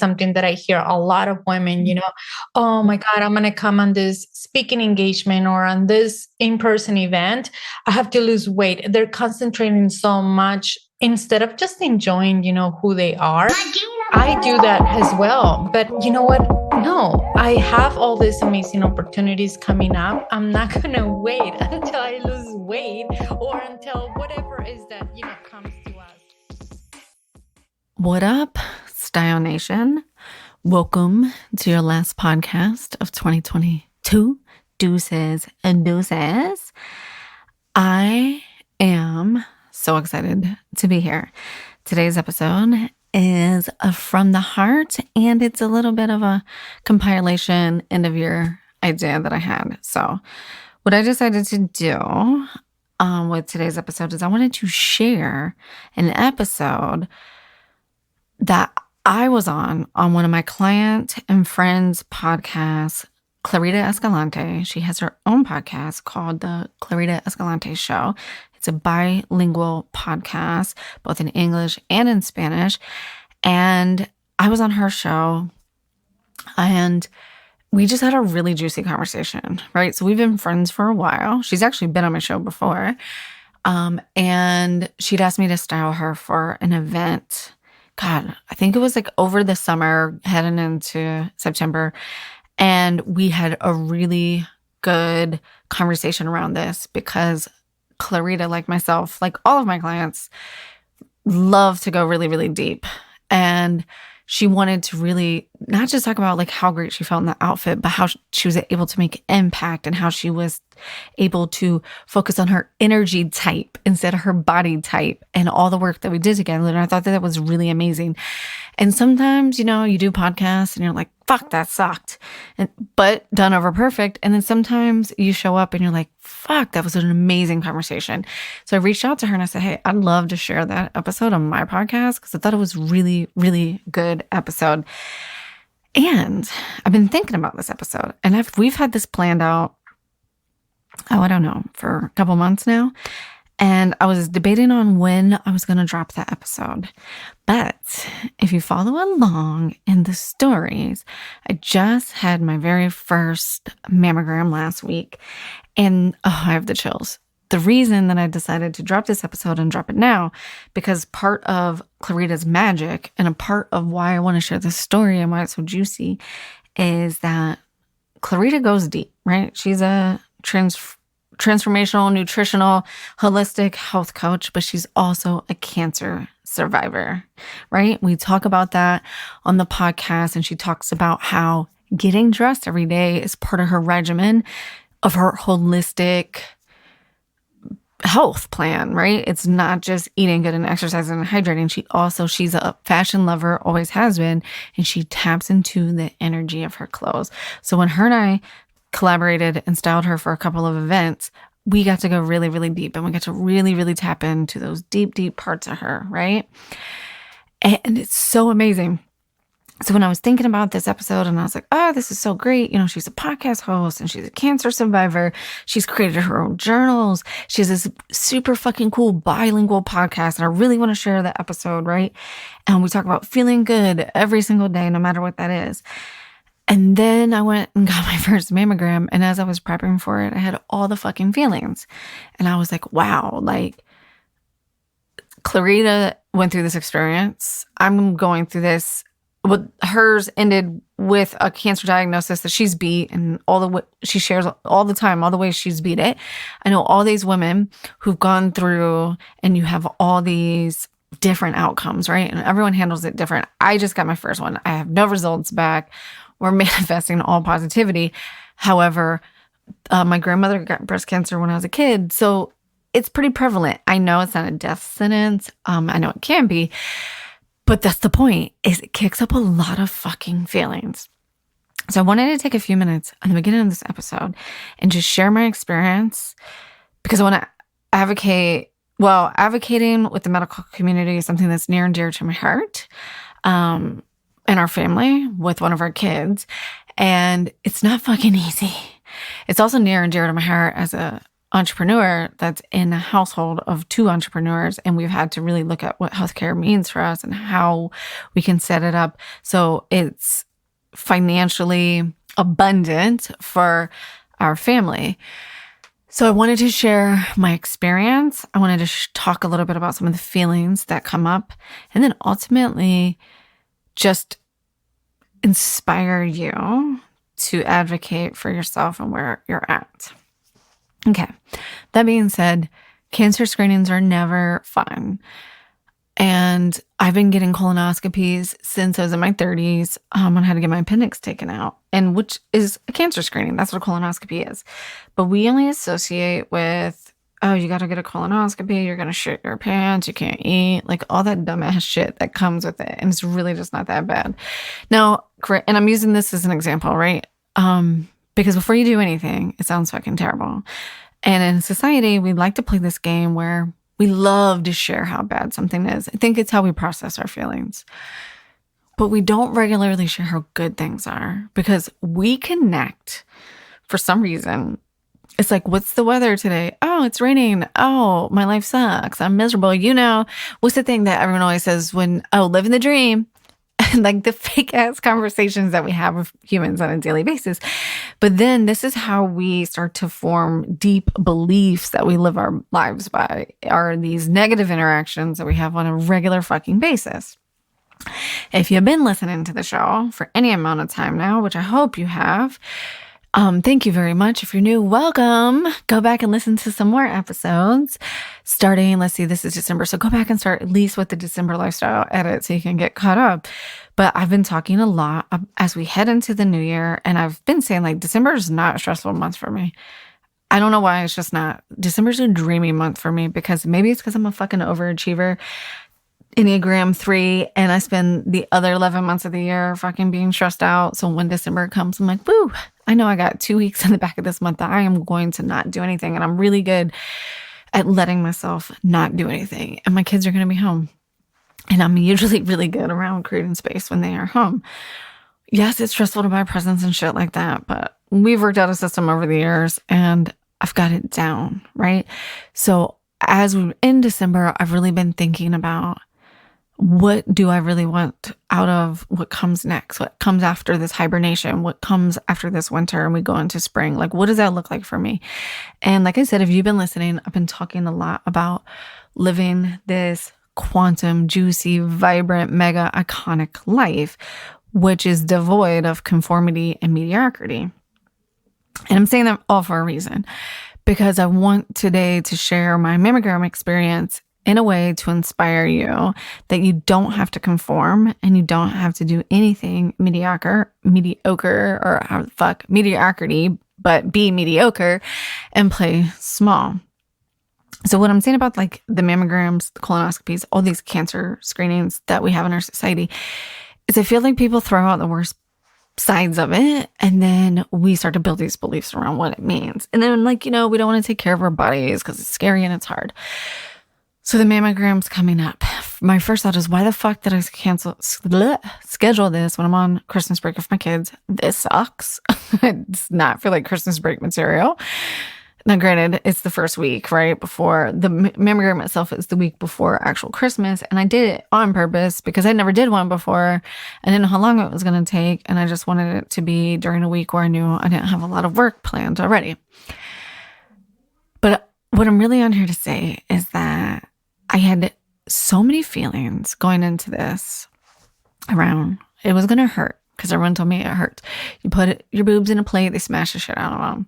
something that I hear a lot of women, oh my God, I'm going to come on this speaking engagement or on this in-person event. I have to lose weight. They're concentrating so much instead of just enjoying, who they are. I do that as well. But you know what? No, I have all these amazing opportunities coming up. I'm not going to wait until I lose weight or until whatever is that, comes to us. What up, Style Nation? Welcome to your last podcast of 2022. Deuces and deuces. I am so excited to be here. Today's episode is from the heart, and it's a little bit of a compilation end of year idea that I had. So what I decided to do with today's episode is I wanted to share an episode that I was on one of my client and friends' podcasts, Clarita Escalante. She has her own podcast called the Clarita Escalante Show. It's a bilingual podcast, both in English and in Spanish. And I was on her show, and we just had a really juicy conversation, right? So we've been friends for a while. She's actually been on my show before. And she'd asked me to style her for an event. God, I think it was like over the summer, heading into September. And we had a really good conversation around this because Clarita, like myself, like all of my clients, love to go really, really deep. And she wanted to really not just talk about like how great she felt in the outfit, but how she was able to make impact and how she was able to focus on her energy type instead of her body type and all the work that we did together. And I thought that was really amazing. And sometimes, you do podcasts and you're like, fuck, that sucked. But done over perfect. And then sometimes you show up and you're like, fuck, that was an amazing conversation. So I reached out to her and I said, hey, I'd love to share that episode on my podcast because I thought it was really, really good episode. And I've been thinking about this episode, and we've had this planned out, I don't know, for a couple months now. And I was debating on when I was going to drop that episode. But if you follow along in the stories, I just had my very first mammogram last week, and I have the chills. The reason that I decided to drop this episode and drop it now, because part of Clarita's magic and a part of why I want to share this story and why it's so juicy is that Clarita goes deep, right? She's a transformational, nutritional, holistic health coach, but she's also a cancer survivor, right? We talk about that on the podcast, and she talks about how getting dressed every day is part of her regimen of her holistic health plan, right? It's not just eating good and exercising and hydrating. She's a fashion lover, always has been, and she taps into the energy of her clothes. So when her and I collaborated and styled her for a couple of events, we got to go really, really deep, and we got to really, really tap into those deep, deep parts of her, right? And it's so amazing. So when I was thinking about this episode and I was like, oh, this is so great. She's a podcast host and she's a cancer survivor. She's created her own journals. She has this super fucking cool bilingual podcast. And I really want to share that episode, right? And we talk about feeling good every single day, no matter what that is. And then I went and got my first mammogram. And as I was prepping for it, I had all the fucking feelings. And I was like, wow, like Clarita went through this experience. I'm going through this. But hers ended with a cancer diagnosis that she's beat, and she shares all the time, all the ways she's beat it. I know all these women who've gone through, and you have all these different outcomes, right? And everyone handles it different. I just got my first one. I have no results back. We're manifesting all positivity. However, my grandmother got breast cancer when I was a kid, so it's pretty prevalent. I know it's not a death sentence. I know it can be. But that's the point, is it kicks up a lot of fucking feelings. So I wanted to take a few minutes at the beginning of this episode and just share my experience, because I want to advocating with the medical community is something that's near and dear to my heart, in our family with one of our kids. And it's not fucking easy. It's also near and dear to my heart as a entrepreneur that's in a household of two entrepreneurs, and we've had to really look at what healthcare means for us and how we can set it up so it's financially abundant for our family. So I wanted to share my experience. I wanted to talk a little bit about some of the feelings that come up, and then ultimately just inspire you to advocate for yourself and where you're at. Okay. That being said, cancer screenings are never fun. And I've been getting colonoscopies since I was in my 30s. I had to get my appendix taken out, and which is a cancer screening. That's what a colonoscopy is. But we only associate with, oh, you got to get a colonoscopy. You're going to shit your pants. You can't eat. Like all that dumbass shit that comes with it. And it's really just not that bad. Now, and I'm using this as an example, right? Because before you do anything, it sounds fucking terrible. And in society, we like to play this game where we love to share how bad something is. I think it's how we process our feelings. But we don't regularly share how good things are because we connect for some reason. It's like, what's the weather today? Oh, it's raining. Oh, my life sucks. I'm miserable. What's the thing that everyone always says when, living the dream? Like the fake ass conversations that we have with humans on a daily basis. But then this is how we start to form deep beliefs that we live our lives by, are these negative interactions that we have on a regular fucking basis. If you've been listening to the show for any amount of time now, which I hope you have, thank you very much. If you're new, welcome. Go back and listen to some more episodes starting, let's see, this is December. So go back and start at least with the December lifestyle edit so you can get caught up. But I've been talking a lot as we head into the new year. And I've been saying like, December is not a stressful month for me. I don't know why. It's just not. December's a dreamy month for me because maybe it's because I'm a fucking overachiever. Enneagram 3, and I spend the other 11 months of the year fucking being stressed out. So when December comes, I'm like, woo, I know I got 2 weeks in the back of this month that I am going to not do anything. And I'm really good at letting myself not do anything. And my kids are going to be home. And I'm usually really good around creating space when they are home. Yes, it's stressful to buy presents and shit like that, but we've worked out a system over the years and I've got it down, right? So as we're in December, I've really been thinking about, what do I really want out of what comes next? What comes after this hibernation? What comes after this winter and we go into spring? Like, what does that look like for me? And like I said, if you've been listening, I've been talking a lot about living this quantum, juicy, vibrant, mega iconic life, which is devoid of conformity and mediocrity. And I'm saying that all for a reason, because I want today to share my mammogram experience in a way to inspire you that you don't have to conform and you don't have to do anything mediocre, or how the fuck, mediocrity, but be mediocre and play small. So what I'm saying about like the mammograms, the colonoscopies, all these cancer screenings that we have in our society is I feel like people throw out the worst sides of it and then we start to build these beliefs around what it means. And then like, we don't want to take care of our bodies because it's scary and it's hard. So the mammogram's coming up. My first thought is, why the fuck did I schedule this when I'm on Christmas break with my kids? This sucks. It does not feel like Christmas break material. Now, granted, it's the first week, right? Before the mammogram itself is the week before actual Christmas. And I did it on purpose because I never did one before. I didn't know how long it was going to take. And I just wanted it to be during a week where I knew I didn't have a lot of work planned already. But what I'm really on here to say is that I had so many feelings going into this around it was going to hurt because everyone told me it hurt. You put your boobs in a plate, they smash the shit out of them.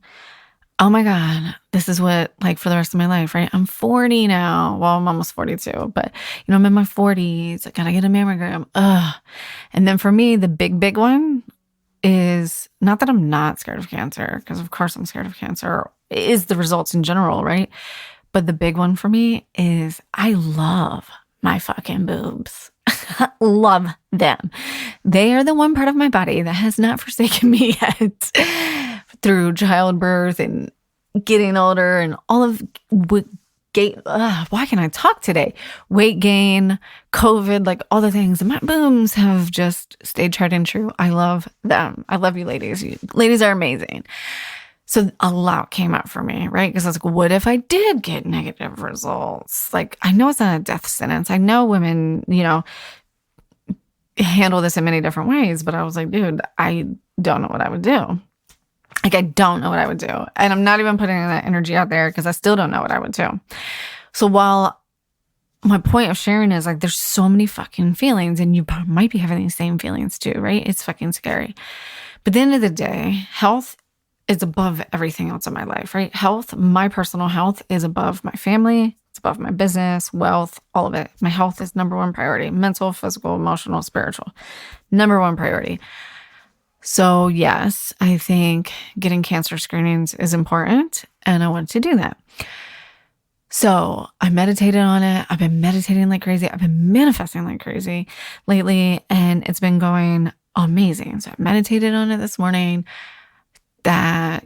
Oh my God, this is what, like, for the rest of my life, right? I'm 40 now. Well, I'm almost 42, but, I'm in my 40s. I gotta get a mammogram. Ugh. And then for me, the big one is not that I'm not scared of cancer, because of course I'm scared of cancer, is the results in general, right? But the big one for me is I love my fucking boobs. Love them. They are the one part of my body that has not forsaken me yet through childbirth and getting older and all of why can I talk today? Weight gain, COVID, like all the things. And my boobs have just stayed tried and true. I love them. I love you ladies. You ladies are amazing. So a lot came up for me, right? Because I was like, what if I did get negative results? Like, I know it's not a death sentence. I know women, handle this in many different ways, but I was like, dude, I don't know what I would do. Like, I don't know what I would do. And I'm not even putting that energy out there because I still don't know what I would do. So while my point of sharing is like, there's so many fucking feelings and you might be having these same feelings too, right? It's fucking scary. But at the end of the day, health is above everything else in my life, right? Health, my personal health is above my family. It's above my business, wealth, all of it. My health is number one priority. Mental, physical, emotional, spiritual. Number one priority. So yes, I think getting cancer screenings is important and I want to do that. So I meditated on it. I've been meditating like crazy. I've been manifesting like crazy lately and it's been going amazing. So I meditated on it this morning that,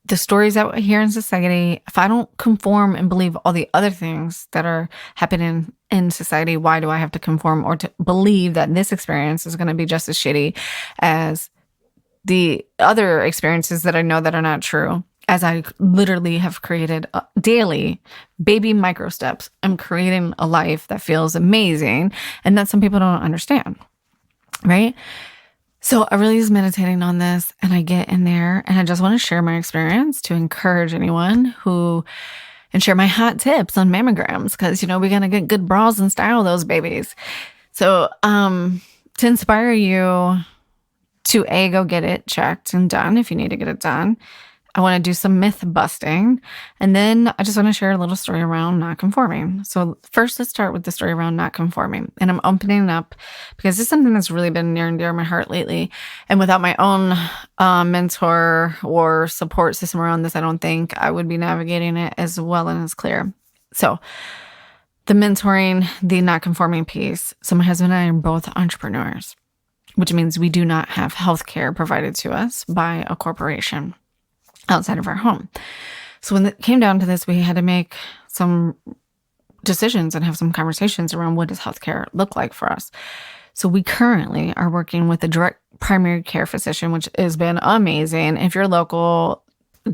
the stories that we hear in society, if I don't conform and believe all the other things that are happening in society, why do I have to conform or to believe that this experience is going to be just as shitty as the other experiences that I know that are not true? As I literally have created daily baby micro steps, I'm creating a life that feels amazing and that some people don't understand, right? So I really was meditating on this and I get in there and I just want to share my experience to encourage anyone and share my hot tips on mammograms because, we got to get good bras and style those babies. So to inspire you to go get it checked and done if you need to get it done. I want to do some myth busting. And then I just want to share a little story around not conforming. So first, let's start with the story around not conforming. And I'm opening up because this is something that's really been near and dear to my heart lately. And without my own mentor or support system around this, I don't think I would be navigating it as well and as clear. So the mentoring, the not conforming piece. So my husband and I are both entrepreneurs, which means we do not have healthcare provided to us by a corporation outside of our home. So when it came down to this, we had to make some decisions and have some conversations around what does healthcare look like for us. So we currently are working with a direct primary care physician, which has been amazing. If you're local,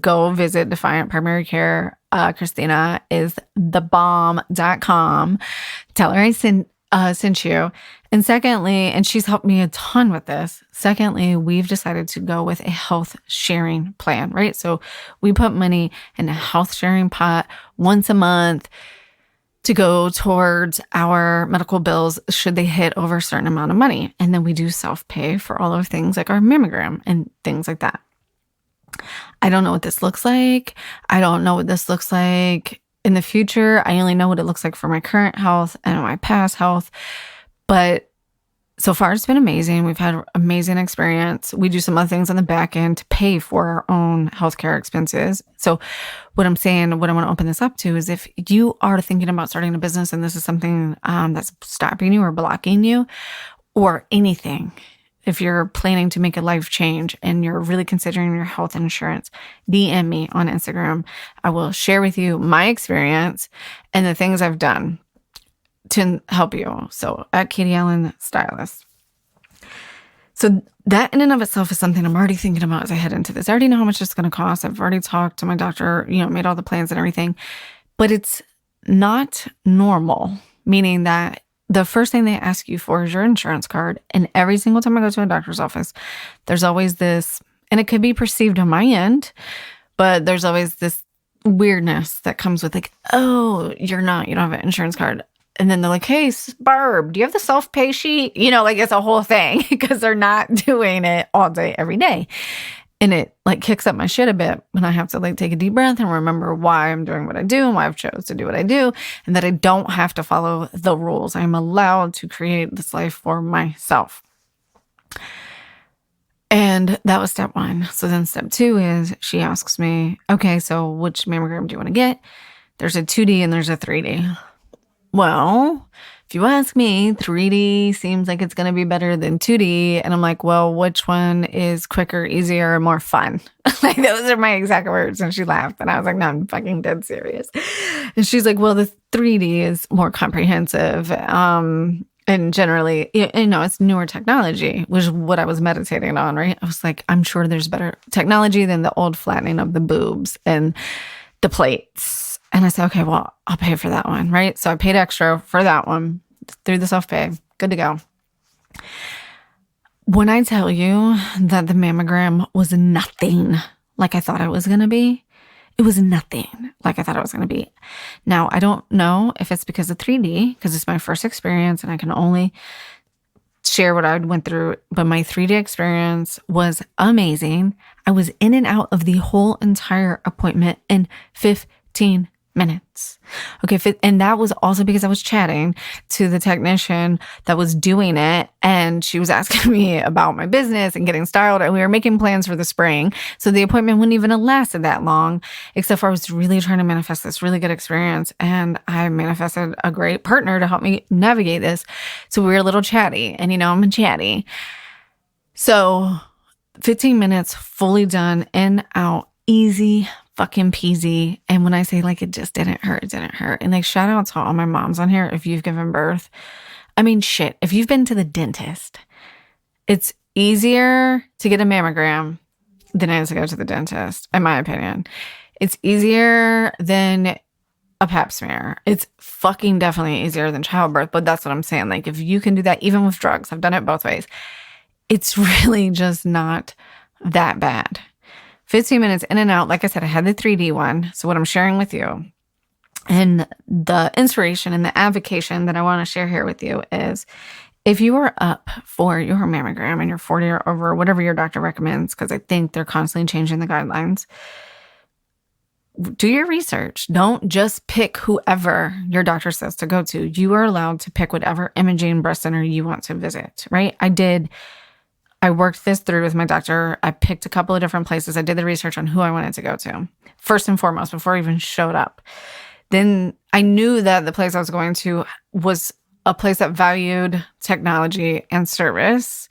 go visit Defiant Primary Care. Christina is thebomb.com. Tell her I sent you. And secondly, and she's helped me a ton with this. Secondly, we've decided to go with a health sharing plan, right? So we put money in a health sharing pot once a month to go towards our medical bills should they hit over a certain amount of money. And then we do self-pay for all of things like our mammogram and things like that. I don't know what this looks like. I don't know what this looks like in the future. I only know what it looks like for my current health and my past health. But so far, it's been amazing. We've had amazing experience. We do some other things on the back end to pay for our own healthcare expenses. So what I'm saying, what I want to open this up to is if you are thinking about starting a business and this is something that's stopping you or blocking you or anything, if you're planning to make a life change and you're really considering your health insurance, DM me on Instagram. I will share with you my experience and the things I've done to help you. So at Katie Allen Stylist. So that in and of itself is something I'm already thinking about as I head into this. I already know how much it's going to cost. I've already talked to my doctor, made all the plans and everything, but it's not normal, meaning that the first thing they ask you for is your insurance card. And every single time I go to a doctor's office, there's always this, and it could be perceived on my end, but there's always this weirdness that comes with like, oh, you don't have an insurance card. And then they're like, hey, Barb, do you have the self-pay sheet? It's a whole thing because they're not doing it all day, every day. And it kicks up my shit a bit when I have to take a deep breath and remember why I'm doing what I do and why I've chose to do what I do and that I don't have to follow the rules. I'm allowed to create this life for myself. And that was step one. So then step two is she asks me, okay, so which mammogram do you want to get? There's a 2D and there's a 3D. Well, if you ask me, 3D seems like it's going to be better than 2D. And I'm like, well, which one is quicker, easier, more fun? Those are my exact words. And she laughed. And I was like, no, I'm fucking dead serious. And she's like, well, the 3D is more comprehensive. And generally, it's newer technology, which is what I was meditating on, right? I was like, I'm sure there's better technology than the old flattening of the boobs and the plates. And I said, okay, well, I'll pay for that one, right? So I paid extra for that one through the self-pay. Good to go. When I tell you that the mammogram was nothing like I thought it was going to be, it was nothing like I thought it was going to be. Now, I don't know if it's because of 3D, because it's my first experience and I can only share what I went through, but my 3D experience was amazing. I was in and out of the whole entire appointment in 15 minutes. Okay, and that was also because I was chatting to the technician that was doing it, and she was asking me about my business and getting styled, and we were making plans for the spring. So the appointment wouldn't even have lasted that long, except for I was really trying to manifest this really good experience, and I manifested a great partner to help me navigate this. So we were a little chatty, and I'm a chatty. So 15 minutes, fully done, in, out, easy fucking peasy. And when I say like it just didn't hurt, it didn't hurt. And like shout out to all my moms on here if you've given birth. I mean, shit, if you've been to the dentist, it's easier to get a mammogram than it is to go to the dentist, in my opinion. It's easier than a pap smear. It's fucking definitely easier than childbirth, but that's what I'm saying. Like if you can do that, even with drugs, I've done it both ways. It's really just not that bad. 15 minutes in and out. Like I said, I had the 3D one. So what I'm sharing with you and the inspiration and the avocation that I want to share here with you is if you are up for your mammogram and you're 40 or over, whatever your doctor recommends, because I think they're constantly changing the guidelines, do your research. Don't just pick whoever your doctor says to go to. You are allowed to pick whatever imaging breast center you want to visit, right? I worked this through with my doctor. I picked a couple of different places. I did the research on who I wanted to go to, first and foremost, before I even showed up. Then I knew that the place I was going to was a place that valued technology and service,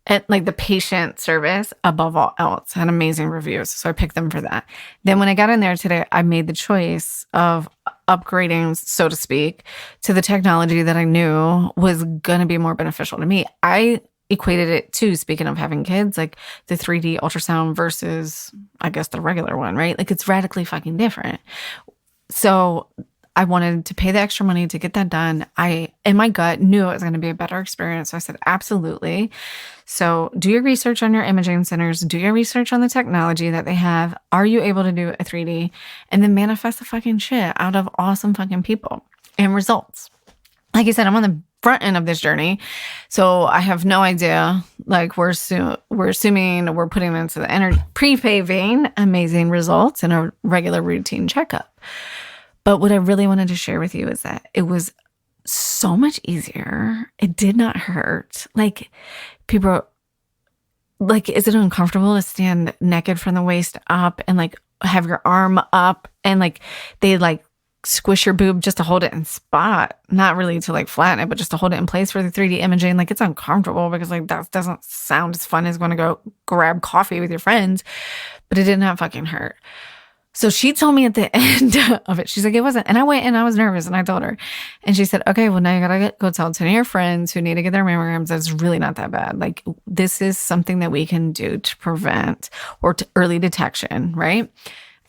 and like the patient service above all else, had amazing reviews. So I picked them for that. Then when I got in there today, I made the choice of upgrading, so to speak, to the technology that I knew was going to be more beneficial to me. I equated it to, speaking of having kids, like the 3D ultrasound versus, I guess, the regular one, right? Like it's radically fucking different. So I wanted to pay the extra money to get that done. I, in my gut, knew it was going to be a better experience. So I said, absolutely. So do your research on your imaging centers. Do your research on the technology that they have. Are you able to do a 3D? And then manifest the fucking shit out of awesome fucking people and results. Like I said, I'm on the front end of this journey. So I have no idea. Like we're assuming we're putting into the pre-paving amazing results in a regular routine checkup. But what I really wanted to share with you is that it was so much easier. It did not hurt. Like people, like, is it uncomfortable to stand naked from the waist up and like have your arm up and like they like squish your boob just to hold it in spot, not really to like flatten it, but just to hold it in place for the 3D imaging. Like it's uncomfortable because like that doesn't sound as fun as going to go grab coffee with your friends, but it did not fucking hurt. So she told me at the end of it, she's like, it wasn't. And I went and I was nervous and I told her, and she said, okay, well now you gotta go tell 10 of your friends who need to get their mammograms. That's really not that bad. Like this is something that we can do to prevent or to early detection, right?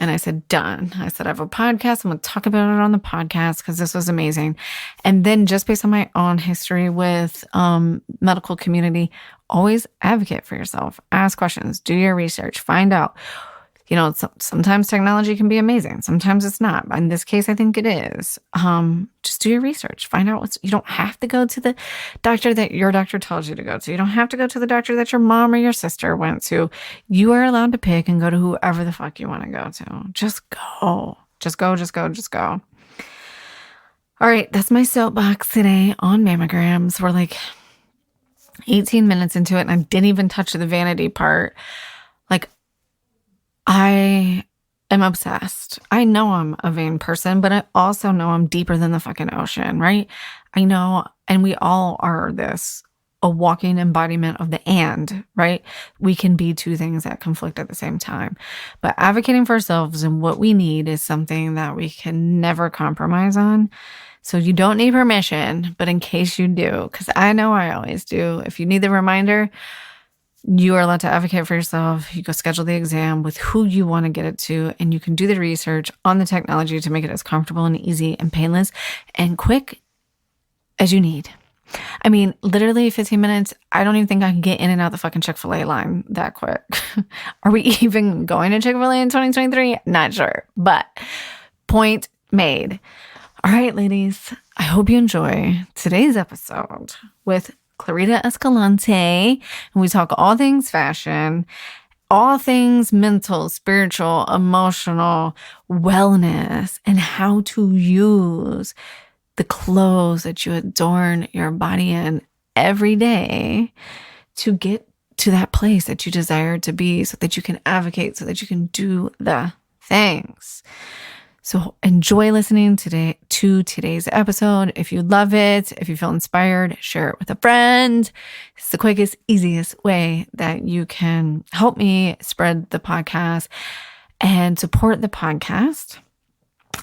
And I said, done. I said, I have a podcast. I'm going to talk about it on the podcast because this was amazing. And then just based on my own history with medical community, always advocate for yourself. Ask questions. Do your research. Find out. Sometimes technology can be amazing. Sometimes it's not. In this case, I think it is. Just do your research. Find out you don't have to go to the doctor that your doctor tells you to go to. You don't have to go to the doctor that your mom or your sister went to. You are allowed to pick and go to whoever the fuck you want to go to. Just go. Just go, just go, just go. All right, that's my soapbox today on mammograms. We're like 18 minutes into it, and I didn't even touch the vanity part. Like, I am obsessed. I know I'm a vain person, but I also know I'm deeper than the fucking ocean, right? I know, and we all are a walking embodiment of the and, right? We can be two things that conflict at the same time. But advocating for ourselves and what we need is something that we can never compromise on. So you don't need permission, but in case you do, because I know I always do, if you need the reminder, you are allowed to advocate for yourself. You go schedule the exam with who you want to get it to, and you can do the research on the technology to make it as comfortable and easy and painless and quick as you need. I mean, literally 15 minutes. I don't even think I can get in and out the fucking Chick-fil-A line that quick. Are we even going to Chick-fil-A in 2023? Not sure, but point made. All right, ladies, I hope you enjoy today's episode with Clarita Escalante, and we talk all things fashion, all things mental, spiritual, emotional, wellness, and how to use the clothes that you adorn your body in every day to get to that place that you desire to be, so that you can advocate, so that you can do the things. So enjoy listening to today's episode. If you love it, if you feel inspired, share it with a friend. It's the quickest, easiest way that you can help me spread the podcast and support the podcast.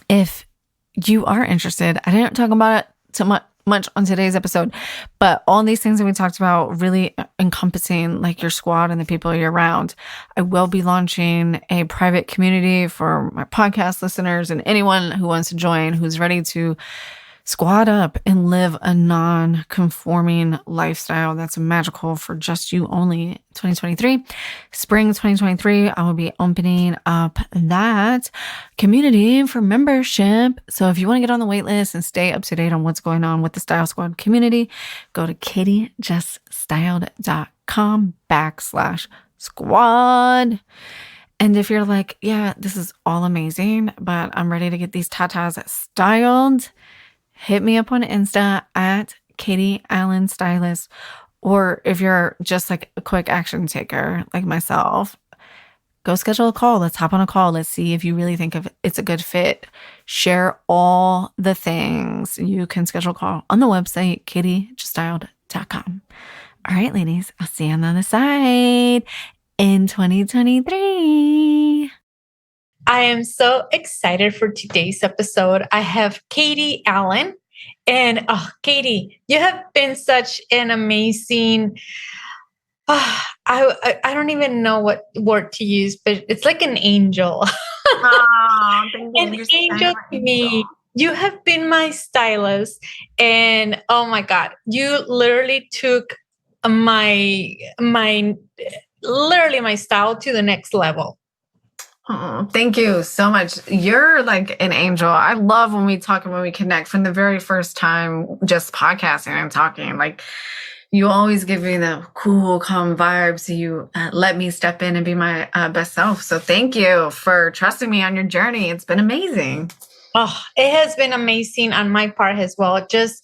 If you are interested, I didn't talk about it too much on today's episode, but all these things that we talked about really encompassing like your squad and the people you're around. I will be launching a private community for my podcast listeners and anyone who wants to join, who's ready to squad up and live a non-conforming lifestyle that's magical for just you only. 2023, spring 2023, I will be opening up that community for membership. So if you want to get on the wait list and stay up to date on what's going on with the Style Squad community, go to kittyjuststyled.com/squad. And if you're like, yeah, this is all amazing, but I'm ready to get these tatas styled, hit me up on Insta at Katie Allen Stylist. Or if you're just like a quick action taker like myself, go schedule a call. Let's hop on a call. Let's see if you really think of it's a good fit. Share all the things. You can schedule a call on the website, kittyjuststyled.com. All right, ladies, I'll see you on the other side in 2023. I am so excited for today's episode. I have Katie Allen. And Katie, you have been such an amazing, I don't even know what word to use, but it's like an angel. Oh, thank you. An angel to me. You have been my stylist. And oh my God, you literally took my style to the next level. Oh, thank you so much. You're like an angel. I love when we talk and when we connect from the very first time, just podcasting and talking. Like, you always give me the cool, calm vibes. You let me step in and be my best self. So thank you for trusting me on your journey. It's been amazing. Oh, it has been amazing on my part as well. Just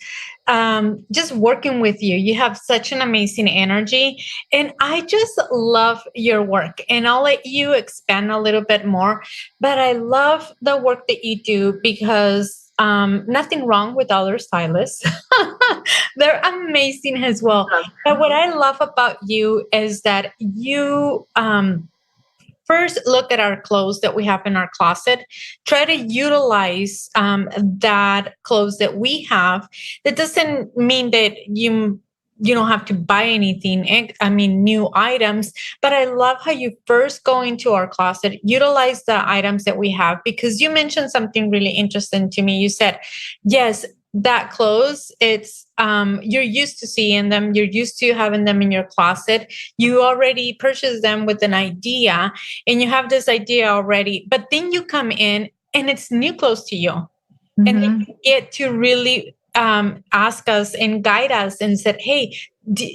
working with you. You have such an amazing energy, and I just love your work. And I'll let you expand a little bit more. But I love the work that you do because nothing wrong with other stylists. They're amazing as well. But what I love about you is that you first look at our clothes that we have in our closet, try to utilize that clothes that we have. That doesn't mean that you don't have to buy anything, new items, but I love how you first go into our closet, utilize the items that we have, because you mentioned something really interesting to me. You said, yes, that clothes, it's you're used to seeing them, you're used to having them in your closet, you already purchased them with an idea, and you have this idea already, but then you come in and it's new clothes to you. Mm-hmm. And then you get to really ask us and guide us and said, hey, do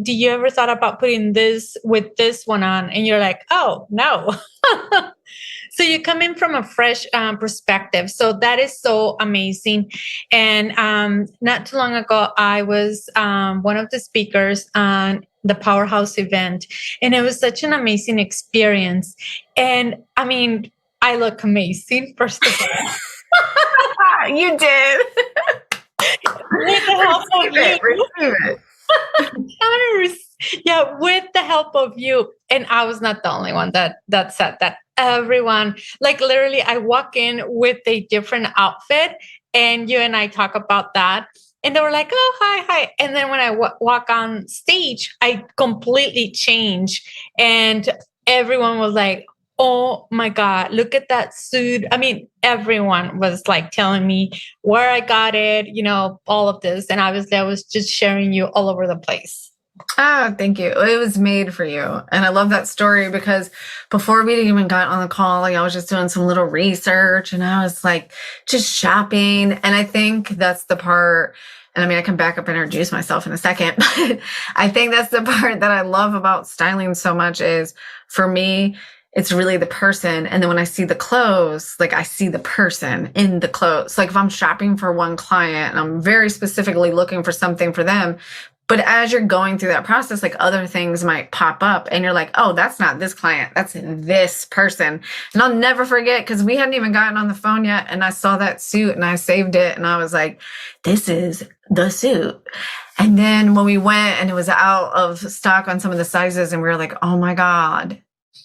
you ever thought about putting this with this one on? And you're like, oh, no. So you come in from a fresh perspective. So that is so amazing. And not too long ago, I was one of the speakers on the Powerhouse event. And it was such an amazing experience. And I look amazing, first of all. You did. With the help of you. Yeah, with the help of you. And I was not the only one that said that. Everyone, like literally, I walk in with a different outfit And you and I talk about that. And they were like, oh, hi. And then when I walk on stage, I completely change. And everyone was like, oh my God, look at that suit. I mean, everyone was like telling me where I got it, all of this. And obviously, I was just sharing you all over the place. Oh, thank you. It was made for you. And I love that story because before we even got on the call, I was just doing some little research and I was like just shopping. And I think that's the part, and I mean, I can back up and introduce myself in a second, but I think that's the part that I love about styling so much is for me, it's really the person. And then when I see the clothes, like I see the person in the clothes. Like if I'm shopping for one client and I'm very specifically looking for something for them, but as you're going through that process, like other things might pop up and you're like, oh, that's not this client. That's this person. And I'll never forget because we hadn't even gotten on the phone yet. And I saw that suit and I saved it. And I was like, this is the suit. And then when we went and it was out of stock on some of the sizes and we were like, oh my God.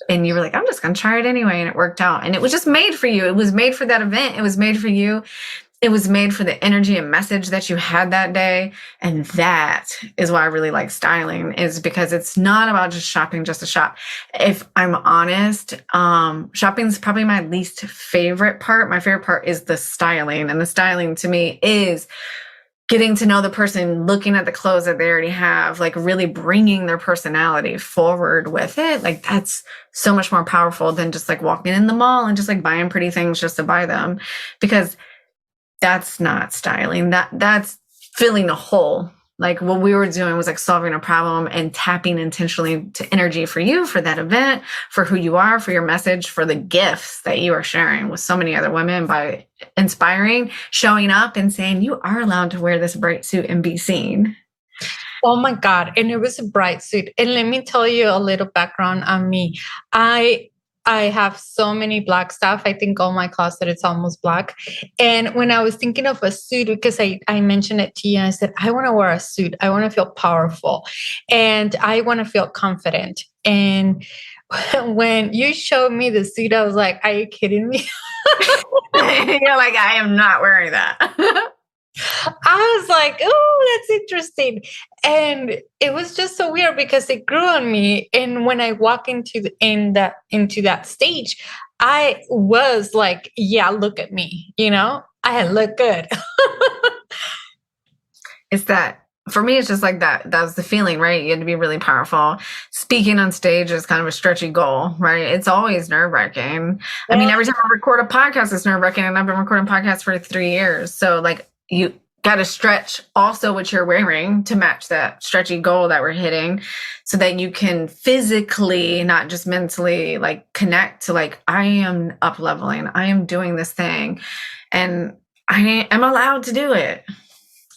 And you were like, I'm just going to try it anyway. And it worked out. And it was just made for you. It was made for that event. It was made for you. It was made for the energy and message that you had that day. And that is why I really like styling, is because it's not about just shopping just to shop. If I'm honest, shopping is probably my least favorite part. My favorite part is the styling. And the styling to me is getting to know the person, looking at the clothes that they already have, like really bringing their personality forward with it. Like that's so much more powerful than just like walking in the mall and just like buying pretty things just to buy them, because that's not styling. That's filling a hole. Like what we were doing was like solving a problem and tapping intentionally to energy for you, for that event, for who you are, for your message, for the gifts that you are sharing with so many other women by inspiring, showing up and saying, you are allowed to wear this bright suit and be seen. Oh my God. And it was a bright suit. And let me tell you a little background on me. I have so many black stuff. I think all my closet is almost black. And when I was thinking of a suit, because I mentioned it to you, I said, I want to wear a suit. I want to feel powerful and I want to feel confident. And when you showed me the suit, I was like, are you kidding me? You're like, I am not wearing that. I was like, oh, that's interesting. And it was just so weird because it grew on me. And when I walk into that stage, I was like, yeah, look at me, I look good. It's that, for me, it's just like that. That was the feeling, right? You had to be really powerful. Speaking on stage is kind of a stretchy goal, right? It's always nerve-wracking. I mean, every time I record a podcast, it's nerve-wracking, and I've been recording podcasts for 3 years. So like you got to stretch also what you're wearing to match that stretchy goal that we're hitting so that you can physically, not just mentally, like connect to like, I am up leveling. I am doing this thing and I am allowed to do it.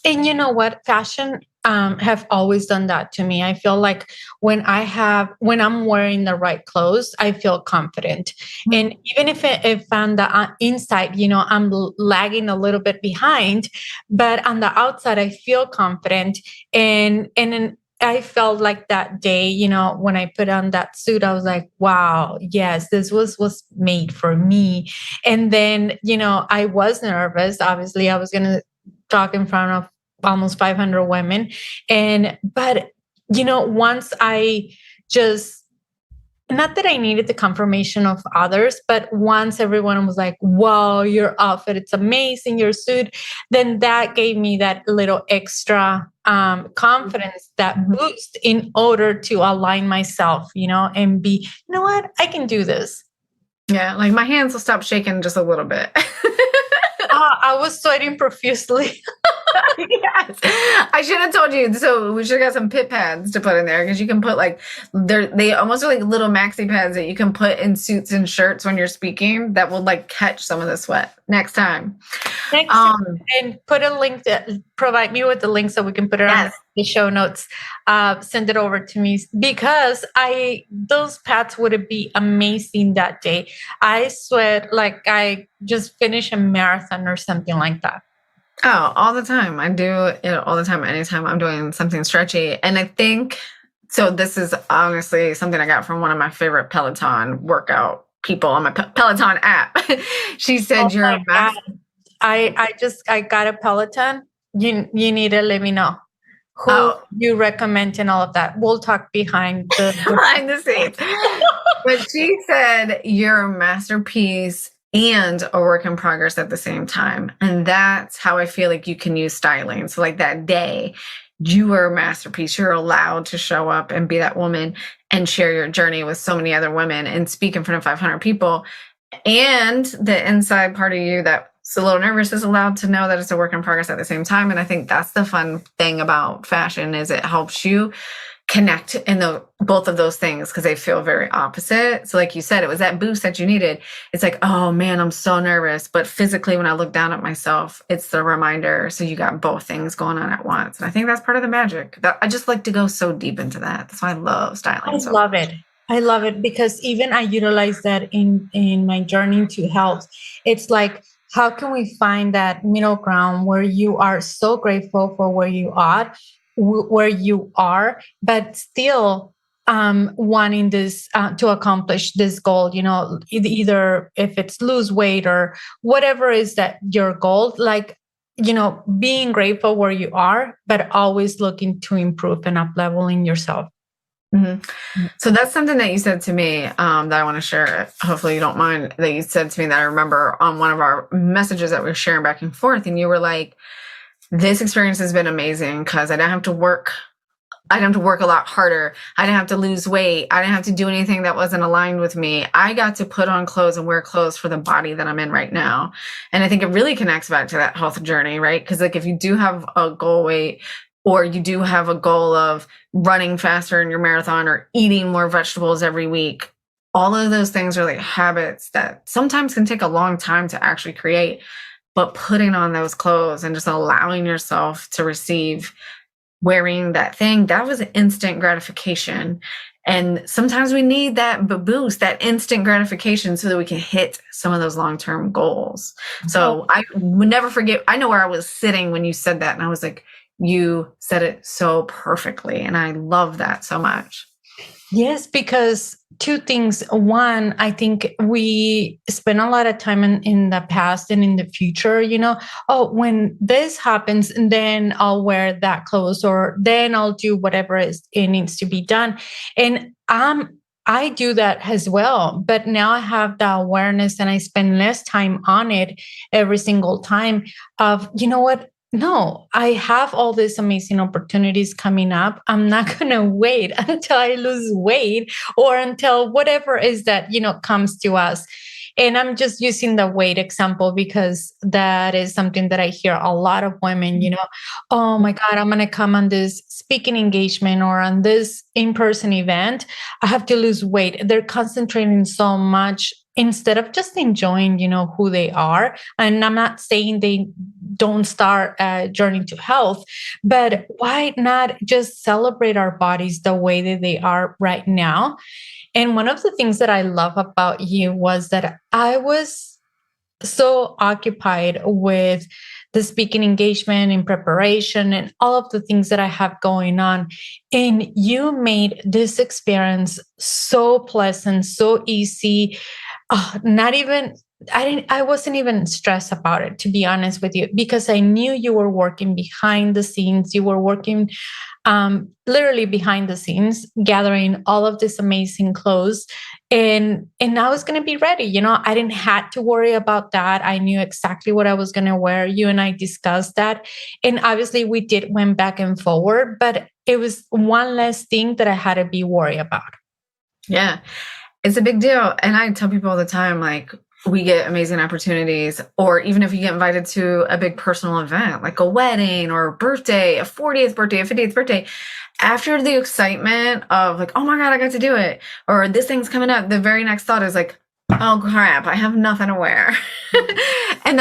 And you know what? Fashion have always done that to me. I feel like when I'm wearing the right clothes, I feel confident. Mm-hmm. And even if on the inside, I'm lagging a little bit behind, but on the outside, I feel confident. And then I felt like that day, when I put on that suit, I was like, wow, yes, this was made for me. And then, I was nervous. Obviously, I was going to talk in front of almost 500 women. But once I just, not that I needed the confirmation of others, but once everyone was like, wow, your outfit, it's amazing, your suit, then that gave me that little extra confidence, that boost in order to align myself, and be, you know what, I can do this. Yeah. Like my hands will stop shaking just a little bit. I was sweating profusely. Yes. I should have told you. So we should have got some pit pads to put in there, because you can put like, they almost are like little maxi pads that you can put in suits and shirts when you're speaking that will like catch some of the sweat next time. And put a link, provide me with the link so we can put it on the show notes. Send it over to me, because those pads would be amazing that day. I sweat like I just finished a marathon or something like that. Oh, all the time. I do it all the time. Anytime I'm doing something stretchy. And I think, so this is honestly something I got from one of my favorite Peloton workout people on my Peloton app. She said, I got a Peloton. You need to let me know who Oh, you recommend and all of that. We'll talk behind the behind the scenes. But she said you're a masterpiece and a work in progress at the same time. And that's how I feel like you can use styling. So like that day, you were a masterpiece. You're allowed to show up and be that woman and share your journey with so many other women and speak in front of 500 people. And the inside part of you that's a little nervous is allowed to know that it's a work in progress at the same time. And I think that's the fun thing about fashion is it helps you connect in the both of those things because they feel very opposite. So like you said, it was that boost that you needed. It's like, oh man, I'm so nervous. But physically, when I look down at myself, it's the reminder. So you got both things going on at once. And I think that's part of the magic. That I just like to go so deep into that. That's why I love styling I so love much. it. I love it because even I utilize that in my journey to health. It's like, how can we find that middle ground where you are so grateful for where you are, where you are, but still wanting this to accomplish this goal. Either if it's lose weight or whatever is that your goal, like being grateful where you are, but always looking to improve and up leveling yourself. Mhm. So that's something that you said to me that I want to share. Hopefully, you don't mind that you said to me that I remember on one of our messages that we were sharing back and forth. And you were like, this experience has been amazing because I didn't have to work. I didn't have to work a lot harder. I didn't have to lose weight. I didn't have to do anything that wasn't aligned with me. I got to put on clothes and wear clothes for the body that I'm in right now. And I think it really connects back to that health journey, right? Because like if you do have a goal weight or you do have a goal of running faster in your marathon or eating more vegetables every week, all of those things are like habits that sometimes can take a long time to actually create. But putting on those clothes and just allowing yourself to receive wearing that thing, that was instant gratification. And sometimes we need that boost, that instant gratification so that we can hit some of those long-term goals. So I would never forget. I know where I was sitting when you said that. And I was like, you said it so perfectly. And I love that so much. Yes, because two things. One, I think we spend a lot of time in the past and in the future, oh, when this happens, and then I'll wear that clothes, or then I'll do whatever it needs to be done. And I do that as well. But now I have the awareness and I spend less time on it every single time of, you know what? No, I have all these amazing opportunities coming up. I'm not going to wait until I lose weight or until whatever is that, comes to us. And I'm just using the weight example because that is something that I hear a lot of women, oh my God, I'm going to come on this speaking engagement or on this in-person event. I have to lose weight. They're concentrating so much instead of just enjoying, who they are. And I'm not saying they don't start a journey to health, but why not just celebrate our bodies the way that they are right now? And one of the things that I love about you was that I was so occupied with the speaking engagement and preparation and all of the things that I have going on. And you made this experience so pleasant, so easy. Not even I wasn't even stressed about it, to be honest with you, because I knew you were working behind the scenes. You were working literally behind the scenes, gathering all of these amazing clothes. And I was going to be ready. I didn't have to worry about that. I knew exactly what I was going to wear. You and I discussed that. And obviously we did went back and forward, but it was one less thing that I had to be worried about. Yeah. It's a big deal. And I tell people all the time, like, we get amazing opportunities, or even if you get invited to a big personal event, like a wedding or a birthday, a 40th birthday, a 50th birthday, after the excitement of like, oh my God, I got to do it, or this thing's coming up, the very next thought is like, oh crap, I have nothing to wear. And